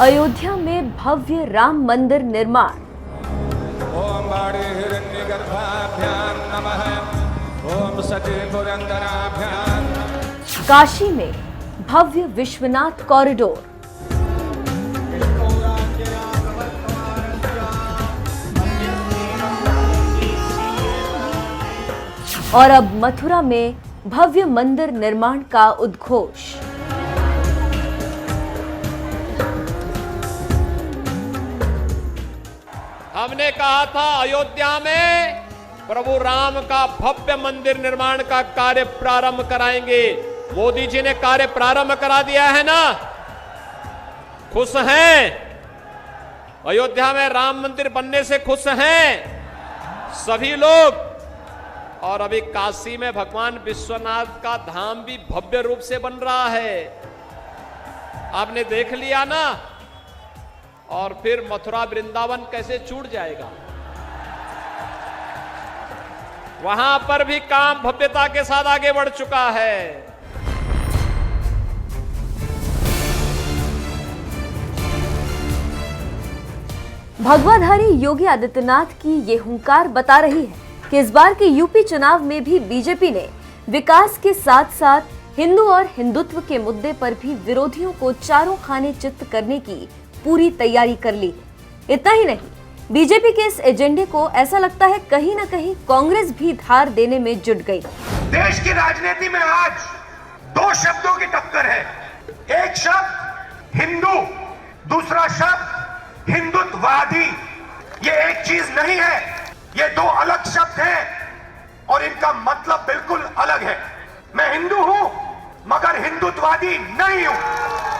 अयोध्या में भव्य राम मंदिर निर्माण। ओम बाड़े हिरण्यगर्भाभ्यां नमः। ओम सचे पुरंदराभ्यां। काशी में भव्य विश्वनाथ कॉरिडोर। और अब मथुरा में भव्य मंदिर निर्माण का उद्घोष। हमने कहा था अयोध्या में प्रभु राम का भव्य मंदिर निर्माण का कार्य प्रारंभ कराएंगे। मोदी जी ने कार्य प्रारंभ करा दिया है ना, खुश हैं? अयोध्या में राम मंदिर बनने से खुश हैं सभी लोग। और अभी काशी में भगवान विश्वनाथ का धाम भी भव्य रूप से बन रहा है, आपने देख लिया ना। और फिर मथुरा वृंदावन कैसे छूट जाएगा, वहां पर भी काम भव्यता के साथ आगे बढ़ चुका है। भगवाधारी योगी आदित्यनाथ की ये हुंकार बता रही है कि इस बार के यूपी चुनाव में भी बीजेपी ने विकास के साथ साथ हिंदू और हिंदुत्व के मुद्दे पर भी विरोधियों को चारों खाने चित्त करने की पूरी तैयारी कर ली। इतना ही नहीं, बीजेपी के इस एजेंडे को ऐसा लगता है कहीं न कहीं कांग्रेस भी धार देने में जुट गई। देश की राजनीति में आज दो शब्दों की टक्कर है। एक शब्द हिंदू, दूसरा शब्द हिंदुत्ववादी। ये एक चीज नहीं है, ये दो अलग शब्द हैं और इनका मतलब बिल्कुल अलग है। मैं हिंदू हूं मगर हिंदुत्ववादी नहीं हूं।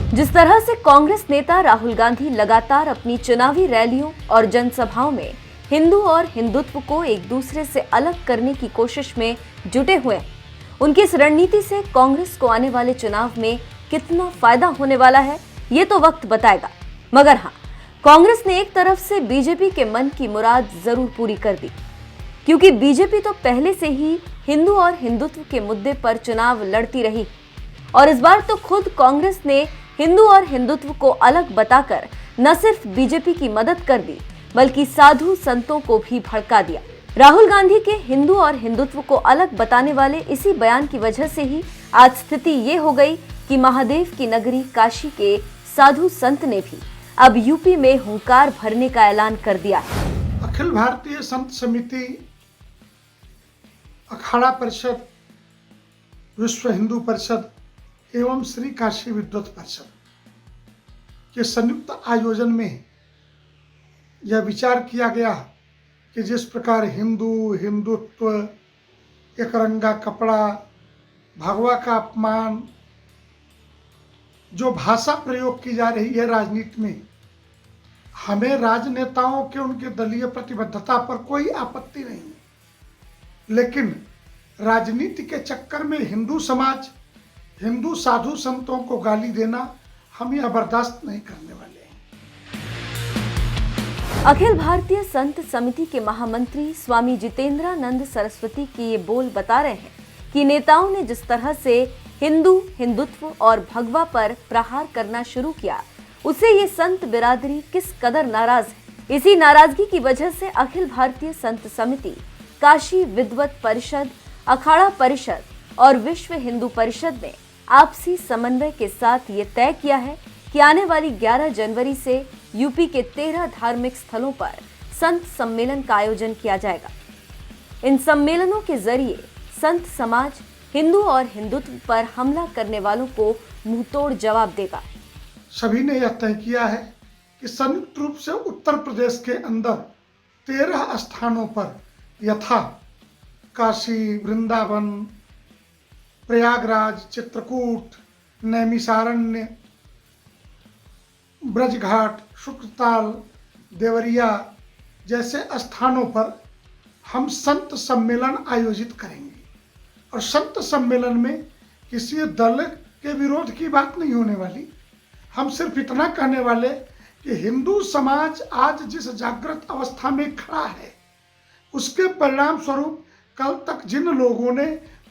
जिस तरह से कांग्रेस नेता राहुल गांधी लगातार अपनी चुनावी रैलियों और जनसभाओं में हिंदू और हिंदुत्व को एक दूसरे से अलग करने की कोशिश में जुटे हुए हैं, उनकी इस रणनीति से कांग्रेस को आने वाले चुनाव में कितना फायदा होने वाला है ये तो वक्त बताएगा। मगर हाँ, कांग्रेस ने एक तरफ से बीजेपी के मन की मुराद जरूर पूरी कर दी, क्योंकि बीजेपी तो पहले से ही हिंदू और हिंदुत्व के मुद्दे पर चुनाव लड़ती रही और इस बार तो खुद कांग्रेस ने हिंदू और हिंदुत्व को अलग बताकर न सिर्फ बीजेपी की मदद कर दी बल्कि साधु संतों को भी भड़का दिया। राहुल गांधी के हिंदू और हिंदुत्व को अलग बताने वाले इसी बयान की वजह से ही आज स्थिति ये हो गई कि महादेव की नगरी काशी के साधु संत ने भी अब यूपी में हुंकार भरने का ऐलान कर दिया है। अखिल भारतीय संत समिति, अखाड़ा परिषद, विश्व हिंदू परिषद एवं श्री काशी विद्वत परिषद के संयुक्त आयोजन में यह विचार किया गया कि जिस प्रकार हिंदुत्व, एक रंगा कपड़ा, भगवा का अपमान, जो भाषा प्रयोग की जा रही है राजनीति में, हमें राजनेताओं के उनके दलीय प्रतिबद्धता पर कोई आपत्ति नहीं, लेकिन राजनीति के चक्कर में हिंदू समाज, हिंदू साधु संतों को गाली देना हम यह बर्दाश्त नहीं करने वाले हैं। अखिल भारतीय संत समिति के महामंत्री स्वामी जितेंद्रानंद सरस्वती के ये बोल बता रहे हैं कि नेताओं ने जिस तरह से हिंदू, हिंदुत्व और भगवा पर प्रहार करना शुरू किया, उससे ये संत बिरादरी किस कदर नाराज है। इसी नाराजगी की वजह से अखिल भारतीय संत समिति, काशी विद्वत परिषद, अखाड़ा परिषद और विश्व हिंदू परिषद ने आपसी समन्वय के साथ ये तय किया है कि आने वाली 11 जनवरी से यूपी के 13 धार्मिक स्थलों पर संत सम्मेलन का आयोजन किया जाएगा। इन सम्मेलनों के जरिए संत समाज हिंदू और हिंदुत्व पर हमला करने वालों को मुंहतोड़ जवाब देगा। सभी ने यह तय किया है कि संयुक्त रूप से उत्तर प्रदेश के अंदर 13 स्थानों पर यथा काशी, वृंदावन, प्रयागराज, चित्रकूट, नैमिषारण्य, ब्रजघाट, शुक्रताल, देवरिया जैसे स्थानों पर हम संत सम्मेलन आयोजित करेंगे। और संत सम्मेलन में किसी दल के विरोध की बात नहीं होने वाली। हम सिर्फ इतना कहने वाले कि हिंदू समाज आज जिस जागृत अवस्था में खड़ा है, उसके परिणाम स्वरूप कल तक जिन लोगों ने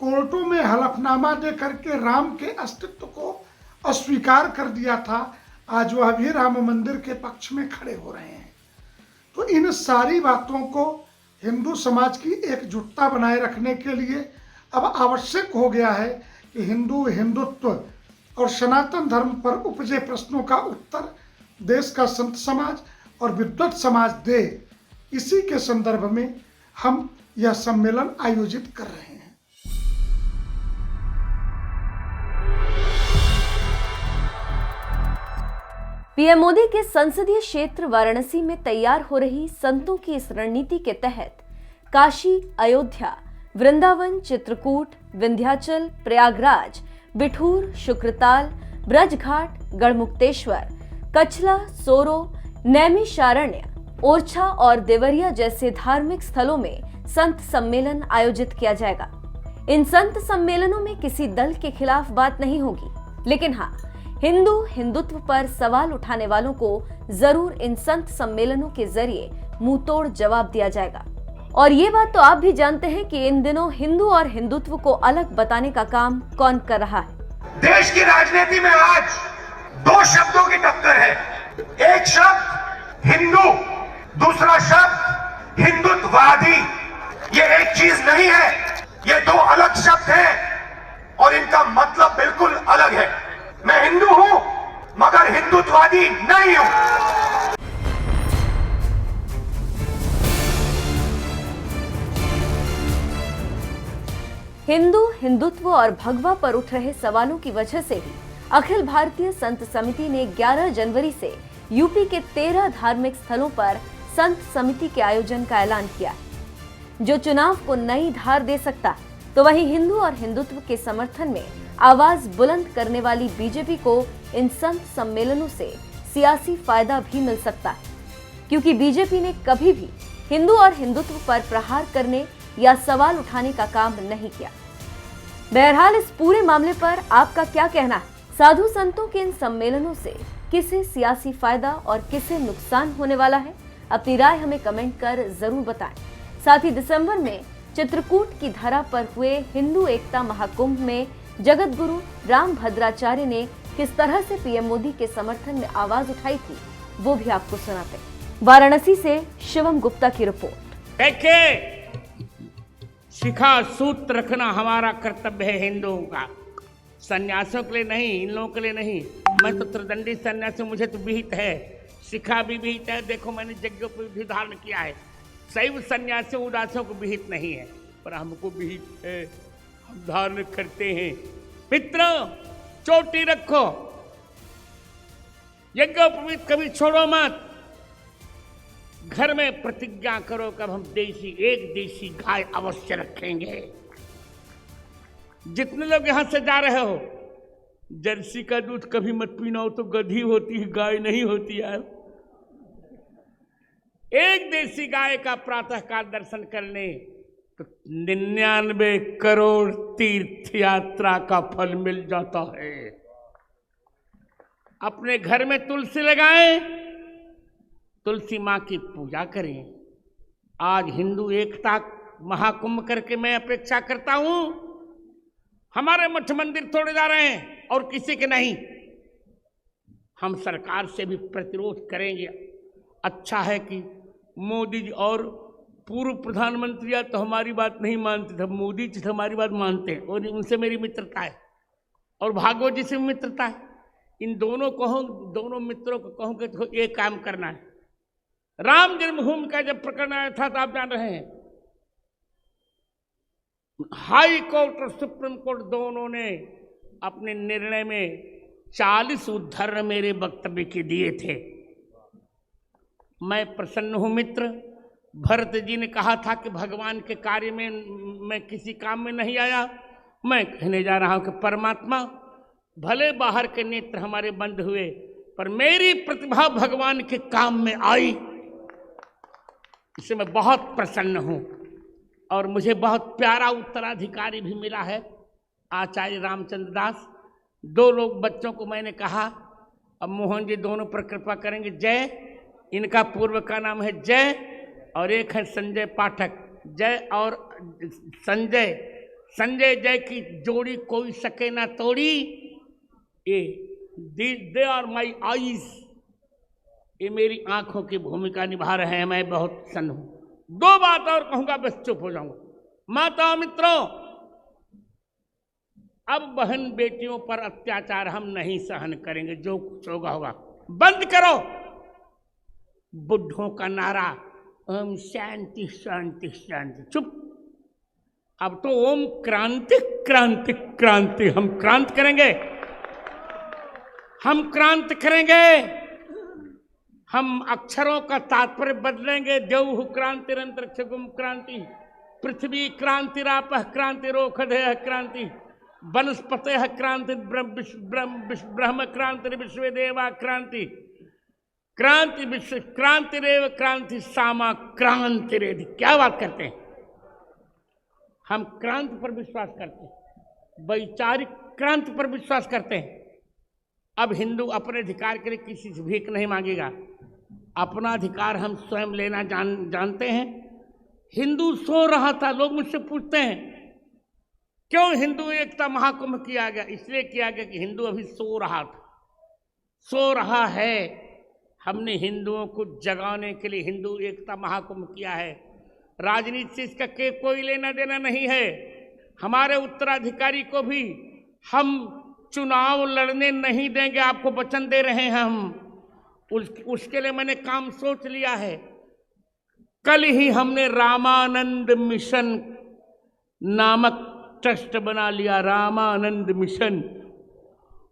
कोर्टों में हलफनामा दे करके राम के अस्तित्व को अस्वीकार कर दिया था, आज वह भी राम मंदिर के पक्ष में खड़े हो रहे हैं। तो इन सारी बातों को हिंदू समाज की एकजुटता बनाए रखने के लिए अब आवश्यक हो गया है कि हिंदुत्व और सनातन धर्म पर उपजे प्रश्नों का उत्तर देश का संत समाज और विद्वत समाज दे। इसी के संदर्भ में हम यह सम्मेलन आयोजित कर रहे हैं। पीएम मोदी के संसदीय क्षेत्र वाराणसी में तैयार हो रही संतों की इस रणनीति के तहत काशी, अयोध्या, वृंदावन, चित्रकूट, विंध्याचल, प्रयागराज, बिठूर, शुक्रताल, ब्रजघाट, गढ़मुक्तेश्वर, कछला, सोरो, नैमिषारण्य, ओरछा और देवरिया जैसे धार्मिक स्थलों में संत सम्मेलन आयोजित किया जाएगा। इन संत सम्मेलनों में किसी दल के खिलाफ बात नहीं होगी, लेकिन हाँ, हिंदुत्व पर सवाल उठाने वालों को जरूर इन संत सम्मेलनों के जरिए मुंहतोड़ जवाब दिया जाएगा। और ये बात तो आप भी जानते हैं कि इन दिनों हिंदू और हिंदुत्व को अलग बताने का काम कौन कर रहा है। देश की राजनीति में आज दो शब्दों की टक्कर है। एक शब्द हिंदू, दूसरा शब्द हिंदुत्ववादी। ये एक चीज नहीं है, ये दो अलग शब्द हैं और इनका मतलब बिल्कुल अलग है। मैं हिंदू हूं मगर हिंदुत्ववादी नहीं हूं। हिंदुत्व और भगवा पर उठ रहे सवालों की वजह से ही अखिल भारतीय संत समिति ने 11 जनवरी से यूपी के 13 धार्मिक स्थलों पर संत समिति के आयोजन का ऐलान किया, जो चुनाव को नई धार दे सकता। तो वहीं हिंदू और हिंदुत्व के समर्थन में आवाज बुलंद करने वाली बीजेपी को इन संत सम्मेलनों से सियासी फायदा भी मिल सकता है, क्योंकि बीजेपी ने कभी भी हिंदू और हिंदुत्व पर प्रहार करने या सवाल उठाने का काम नहीं किया। बहरहाल इस पूरे मामले पर आपका क्या कहना है? साधु संतों के इन सम्मेलनों से किसे सियासी फायदा और किसे नुकसान होने वाला है? अपनी राय हमें कमेंट कर जरूर बताएं। साथ ही दिसंबर में चित्रकूट की धरा पर हुए हिंदू एकता महाकुंभ में जगत गुरु राम भद्राचार्य ने किस तरह से पीएम मोदी के समर्थन में आवाज उठाई थी, वो भी आपको सुनाते हैं। वाराणसी से शिवम गुप्ता की रिपोर्ट। देखिए, शिखा सूत्र रखना हमारा कर्तव्य है हिंदुओं का, सन्यासियों के लिए नहीं, इन लोगों के लिए नहीं। मैं तो त्रिदंडी सन्यासी, मुझे तो विहित है, शिखा भी विहित है। देखो मैंने यज्ञों पर भी धारण किया है। शैव सन्यासियों उदासियों को विहित नहीं है, पर हमको विहित है, हम धारण करते हैं। मित्रों, चोटी रखो, यज्ञोपवीत कभी छोड़ो मत। घर में प्रतिज्ञा करो कि हम एक देशी गाय अवश्य रखेंगे। जितने लोग यहां से जा रहे हो, जर्सी का दूध कभी मत पीना, हो तो गधी होती है, गाय नहीं होती यार। एक देशी गाय का प्रातः काल दर्शन करने तो 99 करोड़ तीर्थ यात्रा का फल मिल जाता है। अपने घर में तुलसी लगाएं, तुलसी मां की पूजा करें। आज हिंदू एकता महाकुंभ करके मैं अपेक्षा करता हूं, हमारे मठ मंदिर तोड़े जा रहे हैं और किसी के नहीं। हम सरकार से भी प्रतिरोध करेंगे। अच्छा है कि मोदी जी और पूर्व प्रधानमंत्री तो हमारी बात नहीं मानते थे, मोदी जी हमारी बात मानते हैं और उनसे मेरी मित्रता है, और भागवत जी से मित्रता है। इन दोनों मित्रों को कहूँ कि एक काम करना है। राम जन्मभूमि का जब प्रकरण आया था तो आप जान रहे हैं, हाई कोर्ट और सुप्रीम कोर्ट दोनों ने अपने निर्णय में 40 उद्धरण मेरे वक्तव्य के दिए थे। मैं प्रसन्न हूं मित्र। भरत जी ने कहा था कि भगवान के कार्य में मैं किसी काम में नहीं आया। मैं कहने जा रहा हूं कि परमात्मा, भले बाहर के नेत्र हमारे बंद हुए, पर मेरी प्रतिभा भगवान के काम में आई। इससे मैं बहुत प्रसन्न हूं। और मुझे बहुत प्यारा उत्तराधिकारी भी मिला है, आचार्य रामचंद्र दास। 2 लोग बच्चों को मैंने कहा, अब मोहन जी दोनों पर कृपा करेंगे। जय, इनका पूर्व का नाम है जय, और एक है संजय पाठक। जय और संजय संजय जय की जोड़ी कोई सके ना तोड़ी, ये दे आर माई आईज, ये मेरी आंखों की भूमिका निभा रहे हैं। मैं बहुत प्रसन्न हूं। 2 बात और कहूंगा, बस चुप हो जाऊंगा। माता मित्रों, अब बहन बेटियों पर अत्याचार हम नहीं सहन करेंगे। जो कुछ होगा होगा। बंद करो बुद्धों का नारा ओम शांति शांति शांति। चुप। अब तो ओम क्रांति क्रांति क्रांति। हम क्रांत करेंगे, हम क्रांत करेंगे। हम अक्षरों का तात्पर्य बदलेंगे। देव क्रांतिरंतरिक्षगुम क्रांति, पृथ्वी क्रांतिरापः क्रांति रोखधेय क्रांति, वनस्पते क्रांति ब्रह्म क्रांति विश्व देवा क्रांति, क्रांति विश्व क्रांति रेव क्रांति सामा क्रांति रेधि। क्या बात करते हैं। हम क्रांति पर विश्वास करते हैं, वैचारिक क्रांति पर विश्वास करते हैं। अब हिंदू अपने अधिकार के लिए किसी से भीख नहीं मांगेगा। अपना अधिकार हम स्वयं लेना जानते हैं। हिंदू सो रहा था। लोग मुझसे पूछते हैं क्यों हिंदू एकता महाकुंभ किया गया। इसलिए किया गया कि हिंदू अभी सो रहा था, सो रहा है। हमने हिंदुओं को जगाने के लिए हिंदू एकता महाकुंभ किया है। राजनीति से इसका कोई लेना देना नहीं है। हमारे उत्तराधिकारी को भी हम चुनाव लड़ने नहीं देंगे, आपको वचन दे रहे हैं हम। उसके लिए मैंने काम सोच लिया है। कल ही हमने रामानंद मिशन नामक ट्रस्ट बना लिया, रामानंद मिशन।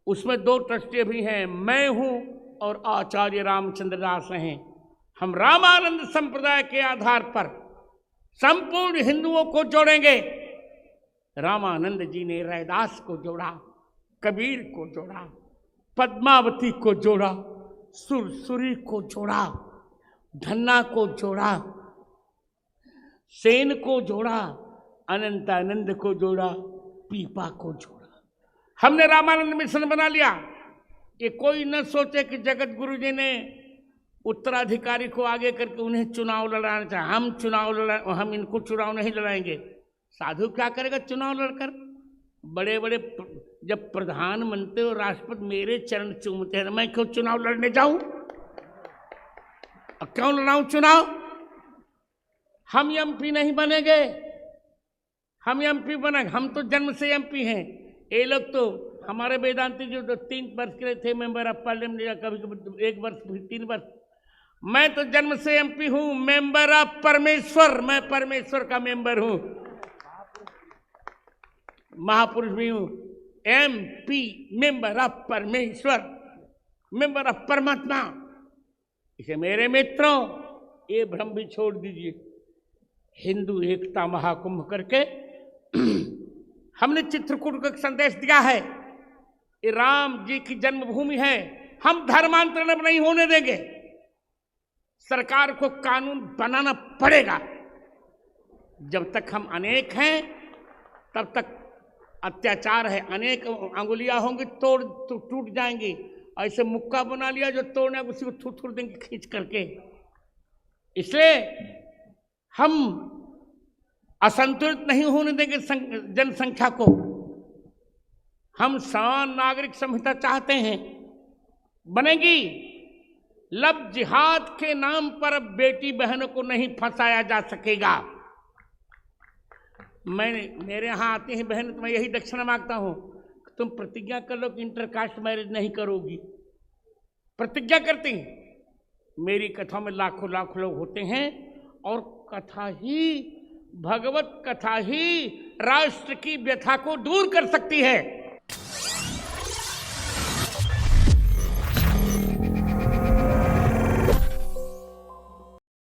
उसमें 2 ट्रस्टी भी हैं, मैं हूं और आचार्य रामचंद्र दास हैं। हम रामानंद संप्रदाय के आधार पर संपूर्ण हिंदुओं को जोड़ेंगे। रामानंद जी ने रैदास को जोड़ा, कबीर को जोड़ा, पद्मावती को जोड़ा, सुरसुरी को जोड़ा, धन्ना को जोड़ा, सेन को जोड़ा, अनंतानंद को जोड़ा, पीपा को जोड़ा। हमने रामानंद मिशन बना लिया। ये कोई न सोचे कि जगत गुरु जी ने उत्तराधिकारी को आगे करके उन्हें चुनाव लड़ाना चाहे। हम चुनाव हम इनको चुनाव नहीं लड़ाएंगे। साधु क्या करेगा चुनाव लड़कर। बड़े बड़े जब प्रधानमंत्री और राष्ट्रपति मेरे चरण चूमते हैं, मैं क्यों चुनाव लड़ने जाऊं? क्यों लड़ाऊं चुनाव? हम एमपी नहीं बनेंगे। हम एमपी बनेंगे, हम तो जन्म से एमपी हैं। ये लोग तो हमारे वेदांती जो 3 वर्ष के लिए थे मेंबर ऑफ पार्लियामेंट, या कभी कभी 1 वर्ष, 3 वर्ष। मैं तो जन्म से एमपी हूं, मेंबर ऑफ परमेश्वर। मैं परमेश्वर का मेंबर हूं, महापुरुष भी हूं। एमपी, मेंबर ऑफ परमेश्वर, मेंबर ऑफ परमात्मा। इसे मेरे मित्रों, ये भ्रम भी छोड़ दीजिए। हिंदू एकता महाकुंभ करके हमने चित्रकूट को एक संदेश दिया है। ये राम जी की जन्मभूमि है। हम धर्मांतरण नहीं होने देंगे। सरकार को कानून बनाना पड़ेगा। जब तक हम अनेक हैं तब तक अत्याचार है। अनेक अंगुलियां होंगी तो टूट जाएंगी। ऐसे मुक्का बना लिया जो तोड़ने उसी को थूड़ देंगे खींच करके। इसलिए हम असंतुलित नहीं होने देंगे जनसंख्या को। हम समान नागरिक संहिता चाहते हैं, बनेगी। लब जिहाद के नाम पर बेटी बहनों को नहीं फंसाया जा सकेगा। मेरे यहाँ आती हैं बहन, तो मैं यही दक्षिणा मांगता हूं, तुम प्रतिज्ञा कर लो कि इंटरकास्ट मैरिज नहीं करोगी। प्रतिज्ञा करती हैं। मेरी कथा में लाखों लाख लोग होते हैं और कथा ही, भगवत कथा ही राष्ट्र की व्यथा को दूर कर सकती है।